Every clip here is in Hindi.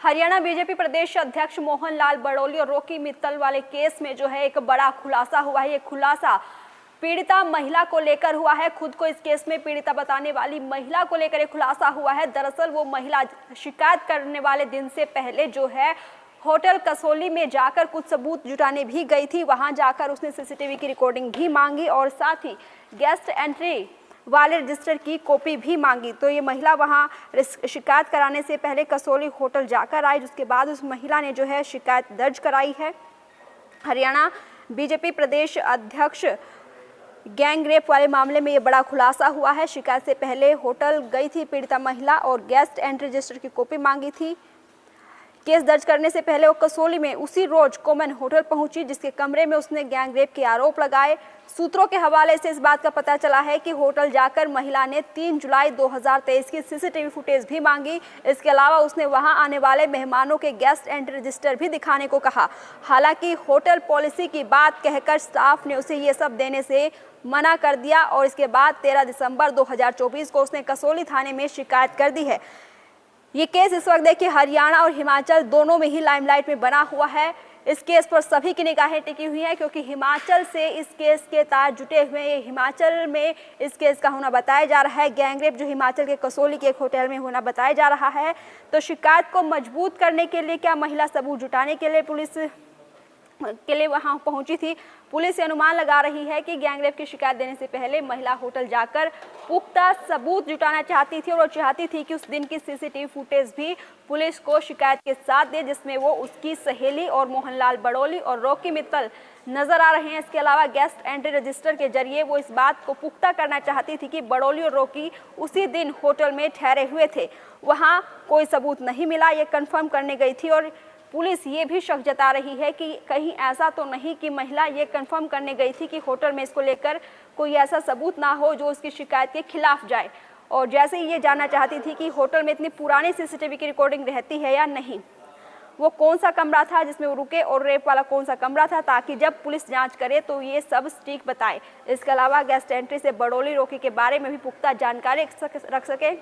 हरियाणा बीजेपी प्रदेश अध्यक्ष मोहन लाल बड़ोली और रॉकी मित्तल वाले केस में जो है एक बड़ा खुलासा हुआ है। ये खुलासा पीड़िता महिला को लेकर हुआ है। खुद को इस केस में पीड़िता बताने वाली महिला को लेकर एक खुलासा हुआ है। दरअसल वो महिला शिकायत करने वाले दिन से पहले जो है होटल कसौली में जाकर कुछ सबूत जुटाने भी गई थी। वहां जाकर उसने सीसीटीवी की रिकॉर्डिंग भी मांगी और साथ ही गेस्ट एंट्री वाले रजिस्टर की कॉपी भी मांगी। तो ये महिला वहां शिकायत कराने से पहले कसौली होटल जाकर आई, जिसके बाद उस महिला ने जो है शिकायत दर्ज कराई है। हरियाणा बीजेपी प्रदेश अध्यक्ष गैंग रेप वाले मामले में ये बड़ा खुलासा हुआ है। शिकायत से पहले होटल गई थी पीड़िता महिला और गेस्ट एंट्री रजिस्टर की कॉपी मांगी थी। केस दर्ज करने से पहले वो कसौली में उसी रोज कॉमन होटल पहुंची, जिसके कमरे में उसने गैंग रेप के आरोप लगाए। सूत्रों के हवाले से इस बात का पता चला है कि होटल जाकर महिला ने 3 जुलाई 2023 की सीसीटीवी फुटेज भी मांगी। इसके अलावा उसने वहां आने वाले मेहमानों के गेस्ट एंट्री रजिस्टर भी दिखाने को कहा। हालांकि होटल पॉलिसी की बात कहकर स्टाफ ने उसे ये सब देने से मना कर दिया और इसके बाद 13 दिसंबर 2024 को उसने कसौली थाने में शिकायत कर दी है। ये केस इस वक्त देखिए हरियाणा और हिमाचल दोनों में ही लाइमलाइट में बना हुआ है। इस केस पर सभी की निगाहें टिकी हुई हैं क्योंकि हिमाचल से इस केस के तार जुटे हुए हैं। ये हिमाचल में इस केस का होना बताया जा रहा है। गैंगरेप जो हिमाचल के कसौली के एक होटल में होना बताया जा रहा है। तो शिकायत को मजबूत करने के लिए क्या महिला सबूत जुटाने के लिए पुलिस के लिए वहां पहुंची थी। पुलिस अनुमान लगा रही है कि गैंगरेप की शिकायत देने से पहले महिला होटल जाकर पुख्ता सबूत जुटाना चाहती थी और वो चाहती थी कि उस दिन की सीसीटीवी फुटेज भी पुलिस को शिकायत के साथ दे, जिसमें वो उसकी सहेली और मोहनलाल बड़ोली और रॉकी मित्तल नजर आ रहे हैं। इसके अलावा गेस्ट एंट्री रजिस्टर के जरिए वो इस बात को पुख्ता करना चाहती थी कि बड़ोली और रॉकी उसी दिन होटल में ठहरे हुए थे। वहां कोई सबूत नहीं मिला, ये कंफर्म करने गई थी और पुलिस ये भी शक जता रही है कि कहीं ऐसा तो नहीं कि महिला ये कंफर्म करने गई थी कि होटल में इसको लेकर कोई ऐसा सबूत ना हो जो उसकी शिकायत के खिलाफ जाए। और जैसे ही ये जानना चाहती थी कि होटल में इतनी पुरानी सीसीटीवी की रिकॉर्डिंग रहती है या नहीं, वो कौन सा कमरा था जिसमें वो रुके और रेप वाला कौन सा कमरा था, ताकि जब पुलिस जांच करे तो ये सब सटीक बताए। इसके अलावा गेस्ट एंट्री से बड़ोली रॉकी के बारे में भी पुख्ता जानकारी रख सके।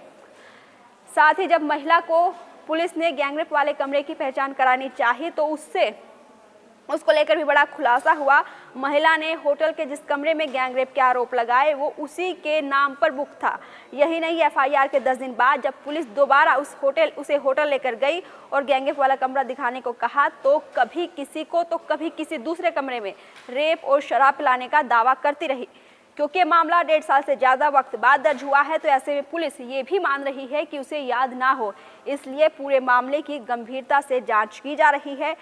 साथ ही जब महिला को पुलिस ने गैंगरेप वाले कमरे की पहचान करानी चाहिए तो उसको लेकर भी बड़ा खुलासा हुआ। महिला ने होटल के जिस कमरे में गैंगरेप के आरोप लगाए वो उसी के नाम पर बुक था। यही नहीं, एफआईआर के 10 दिन बाद जब पुलिस दोबारा उसे होटल लेकर गई और गैंगरेप वाला कमरा दिखाने को कहा तो कभी किसी को तो कभी किसी दूसरे कमरे में रेप और शराब पिलाने का दावा करती रही। क्योंकि मामला 1.5 साल से ज़्यादा वक्त बाद दर्ज हुआ है तो ऐसे में पुलिस ये भी मान रही है कि उसे याद ना हो, इसलिए पूरे मामले की गंभीरता से जांच की जा रही है।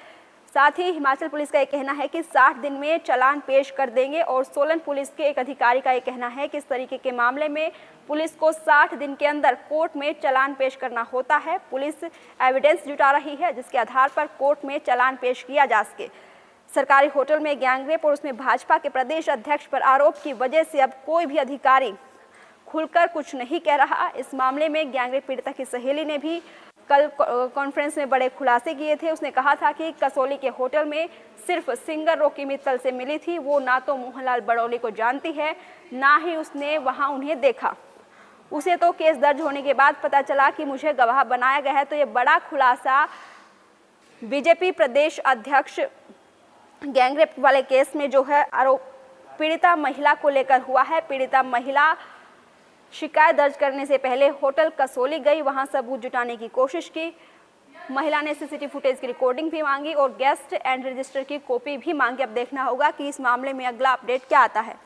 साथ ही हिमाचल पुलिस का ये कहना है कि 60 दिन में चालान पेश कर देंगे और सोलन पुलिस के एक अधिकारी का ये कहना है कि इस तरीके के मामले में पुलिस को 60 दिन के अंदर कोर्ट में चालान पेश करना होता है। पुलिस एविडेंस जुटा रही है जिसके आधार पर कोर्ट में चालान पेश किया जा सके। सरकारी होटल में गैंगरेप और उसमें भाजपा के प्रदेश अध्यक्ष पर आरोप की वजह से अब कोई भी अधिकारी खुलकर कुछ नहीं कह रहा। इस मामले में गैंगरेप पीड़िता की सहेली ने भी कल कॉन्फ्रेंस में बड़े खुलासे किए थे। उसने कहा था कि कसौली के होटल में सिर्फ सिंगर रॉकी मित्तल से मिली थी। वो ना तो मोहनलाल बड़ोली को जानती है, ना ही उसने वहां उन्हें देखा। उसे तो केस दर्ज होने के बाद पता चला कि मुझे गवाह बनाया गया है। तो ये बड़ा खुलासा बीजेपी प्रदेश अध्यक्ष गैंगरेप वाले केस में जो है आरोप पीड़िता महिला को लेकर हुआ है। पीड़िता महिला शिकायत दर्ज करने से पहले होटल कसौली गई, वहां सबूत जुटाने की कोशिश की। महिला ने सीसीटीवी फुटेज की रिकॉर्डिंग भी मांगी और गेस्ट एंड रजिस्टर की कॉपी भी मांगी। अब देखना होगा कि इस मामले में अगला अपडेट क्या आता है।